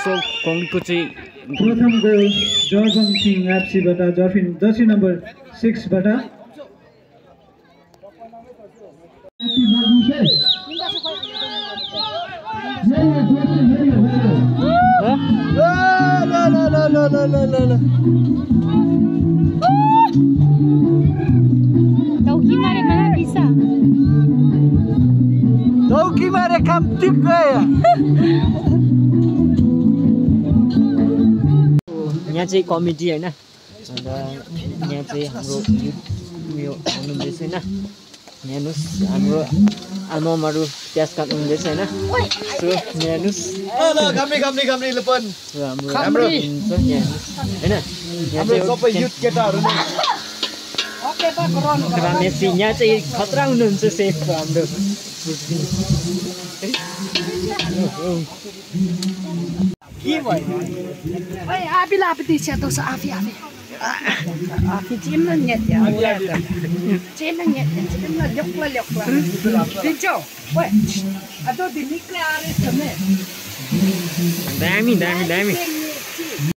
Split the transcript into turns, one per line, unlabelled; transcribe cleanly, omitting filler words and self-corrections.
So कङ्ग्रेटको चाहिँ
प्रथम goal जर्फन king एफसीबाट Jersey number 6 बाट
Dauki mare kam tik gaya.
यहाँ चाहिँ कमिटी हैन अन्त यहाँ चाहिँ हाम्रो उयो हुनुहुँदैछ हैन हेर्नुस् हाम्रो आमाहरू प्याज काट्नुहुँदैछ हैन सो हेर्नुस्
Gamni lepan.
हाम्रो हुन्छ यहाँ हैन यहाँ चाहिँ
सबै युथ केटाहरु नै
मेसी यहाँ चाहिँ खतरा हुनुहुन्छ सेफ हाम्रो
के भयो
Oi, api lah api tiada tu api. Api cina nyet ya. Cina nyet, cina liok lah. Tinjau, woi, ada di nikah ada sana.
दामी